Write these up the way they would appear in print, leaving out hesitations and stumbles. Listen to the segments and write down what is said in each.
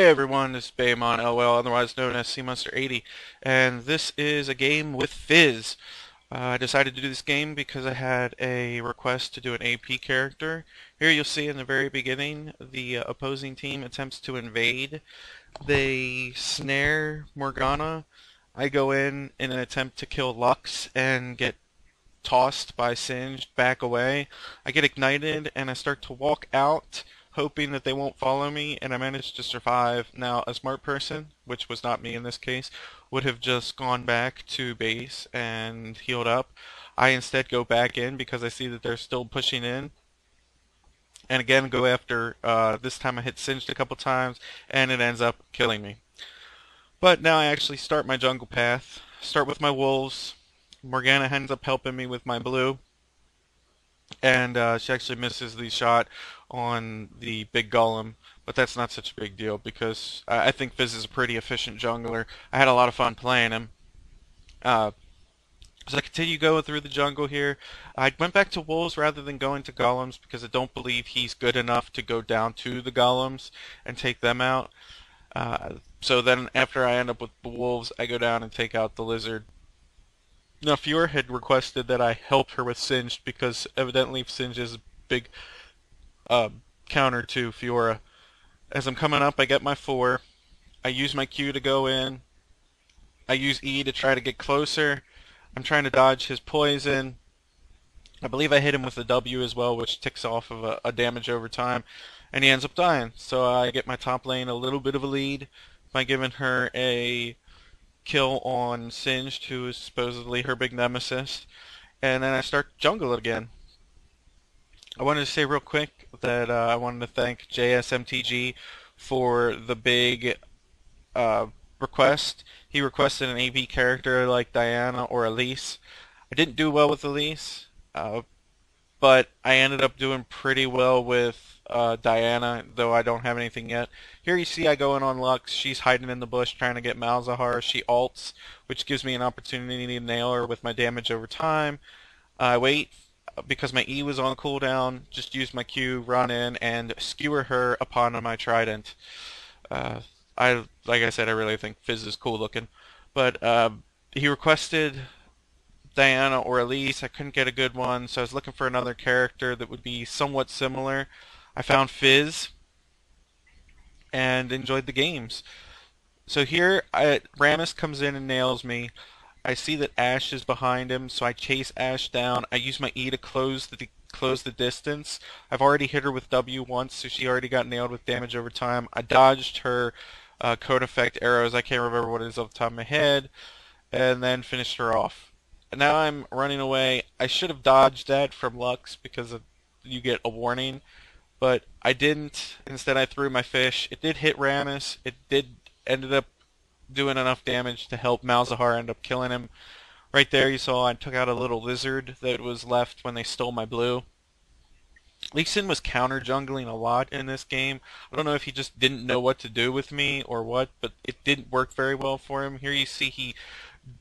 Hey everyone, this is Baemon LOL, otherwise known as CMonster80, and this is a game with Fizz. I decided to do this game because I had a request to do an AP character. Here you'll see in the very beginning, the opposing team attempts to invade. They snare Morgana. I go in an attempt to kill Lux and get tossed by Singed back away. I get ignited and I start to walk out hoping that they won't follow me, and I managed to survive. Now, a smart person, which was not me in this case, would have just gone back to base and healed up. I instead go back in because I see that they're still pushing in. And again, go after, this time I hit Singed a couple times, and it ends up killing me. But now I actually start my jungle path. Start with my wolves. Morgana ends up helping me with my blue, and she actually misses the shot on the big golem, but that's not such a big deal because I think Fizz is a pretty efficient jungler. I had a lot of fun playing him. So I continue going through the jungle here. I went back to wolves rather than going to golems because I don't believe he's good enough to go down to the golems and take them out. So then after I end up with the wolves, I go down and take out the lizard. Now, Fiora had requested that I help her with Singed because evidently Singed is a big counter to Fiora. As I'm coming up, I get my 4. I use my Q to go in. I use E to try to get closer. I'm trying to dodge his poison. I believe I hit him with a W as well, which ticks off of a damage over time, and he ends up dying. So I get my top lane a little bit of a lead by giving her a kill on Singed, who is supposedly her big nemesis, and then I start jungle again. I wanted to say real quick that I wanted to thank JSMTG for the big request. He requested an AP character like Diana or Elise. I didn't do well with Elise, but I ended up doing pretty well with Diana, though I don't have anything yet. Here you see I go in on Lux. She's hiding in the bush trying to get Malzahar. She ults, which gives me an opportunity to nail her with my damage over time. I wait because my E was on cooldown, just use my Q, run in, and skewer her upon my trident. Like I said, I really think Fizz is cool looking. But he requested Diana or Elise. I couldn't get a good one, so I was looking for another character that would be somewhat similar. I found Fizz and enjoyed the games. So here, Rammus comes in and nails me. I see that Ashe is behind him, so I chase Ashe down. I use my E to close the distance. I've already hit her with W once, so she already got nailed with damage over time. I dodged her code effect arrows. I can't remember what it is off the top of my head, and then finished her off. And now I'm running away. I should have dodged that from Lux because you get a warning, but I didn't. Instead, I threw my fish. It did hit Rammus. It ended up doing enough damage to help Malzahar end up killing him. Right there you saw I took out a little lizard that was left when they stole my blue. Lee Sin was counter jungling a lot in this game. I don't know if he just didn't know what to do with me or what, but it didn't work very well for him. Here you see he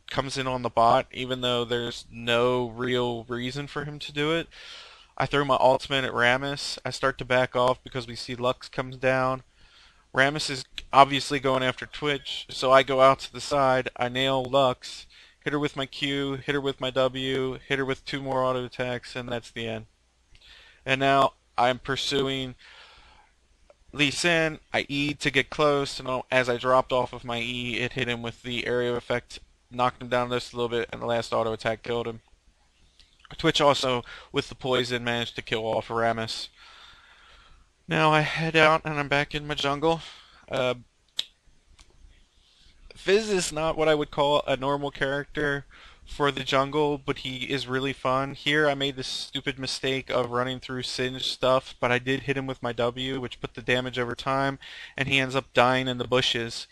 comes in on the bot even though there's no real reason for him to do it. I throw my ultimate at Rammus. I start to back off because we see Lux comes down. Rammus is obviously going after Twitch, so I go out to the side, I nail Lux, hit her with my Q, hit her with my W, hit her with 2 more auto attacks, and that's the end. And now I'm pursuing Lee Sin. I E to get close, and as I dropped off of my E, it hit him with the area effect, knocked him down just a little bit, and the last auto attack killed him. Twitch also, with the poison, managed to kill off Rammus. Now I head out and I'm back in my jungle. Fizz is not what I would call a normal character for the jungle, but he is really fun. Here I made this stupid mistake of running through Singed stuff, but I did hit him with my W, which put the damage over time, and he ends up dying in the bushes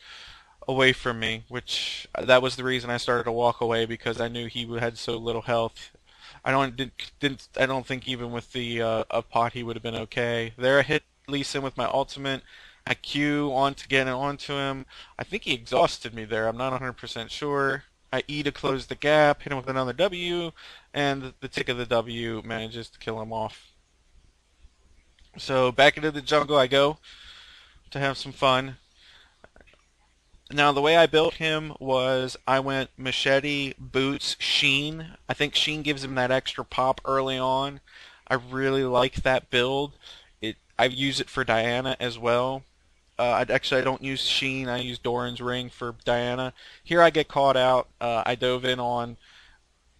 away from me, which that was the reason I started to walk away because I knew he had so little health. I don't think even with the a pot he would have been okay. There I hit Lee Sin with my ultimate. I Q on to get onto him. I think he exhausted me there. I'm not 100% sure. I E to close the gap, hit him with another W, and the tick of the W manages to kill him off. So back into the jungle I go to have some fun. Now, the way I built him was I went Machete, Boots, Sheen. I think Sheen gives him that extra pop early on. I really like that build. I use it for Diana as well. I don't use Sheen. I use Doran's Ring for Diana. Here I get caught out. I dove in on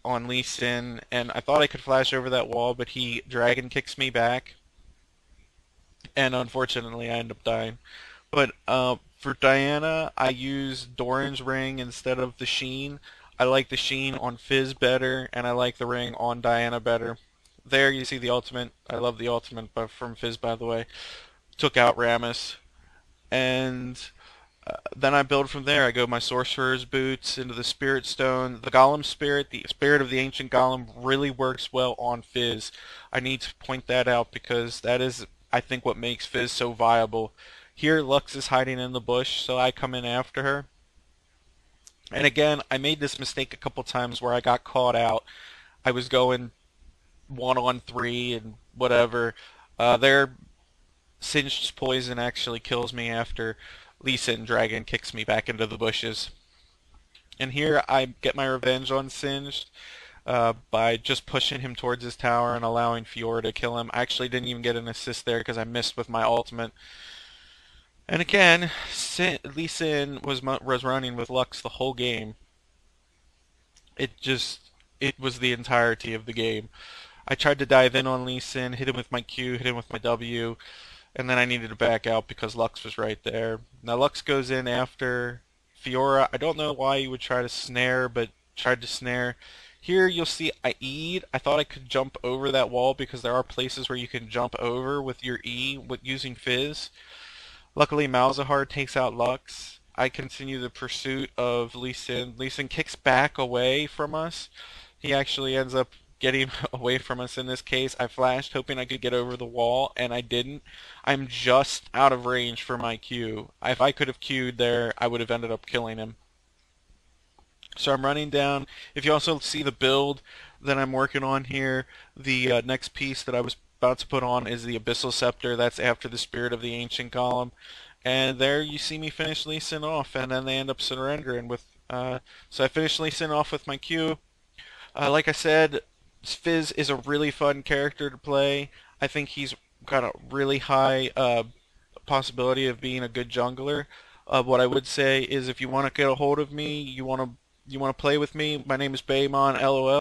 Lee Sin, and I thought I could flash over that wall, but he dragon kicks me back, and unfortunately I end up dying. But for Diana, I use Doran's Ring instead of the Sheen. I like the Sheen on Fizz better, and I like the ring on Diana better. There you see the ultimate. I love the ultimate from Fizz, by the way. Took out Rammus, and then I build from there. I go my Sorcerer's Boots into the Spirit Stone. The Golem Spirit, the Spirit of the Ancient Golem, really works well on Fizz. I need to point that out because that is, I think, what makes Fizz so viable. Here, Lux is hiding in the bush, so I come in after her. And again, I made this mistake a couple times where I got caught out. I was going 1-on-3 and whatever. Their Singed's poison actually kills me after Lee Sin Dragon kicks me back into the bushes. And here I get my revenge on Singed by just pushing him towards his tower and allowing Fiora to kill him. I actually didn't even get an assist there because I missed with my ultimate. And again, Lee Sin was running with Lux the whole game. It was the entirety of the game. I tried to dive in on Lee Sin, hit him with my Q, hit him with my W, and then I needed to back out because Lux was right there. Now Lux goes in after Fiora. I don't know why he would try to snare, but tried to snare. Here you'll see I E'd. I thought I could jump over that wall because there are places where you can jump over with your E with using Fizz. Luckily Malzahar takes out Lux. I continue the pursuit of Lee Sin. Lee Sin kicks back away from us. He actually ends up getting away from us in this case. I flashed hoping I could get over the wall, and I didn't. I'm just out of range for my Q. If I could have Q'd there, I would have ended up killing him. So I'm running down. If you also see the build that I'm working on here, the next piece that I was about to put on is the Abyssal Scepter. That's after the Spirit of the Ancient Golem. And there you see me finish Lee Sin off, and then they end up surrendering with... so I finished Lee Sin off with my Q. Like I said, Fizz is a really fun character to play. I think he's got a really high possibility of being a good jungler. What I would say is if you want to get a hold of me, you want to play with me, my name is Baymon, LOL.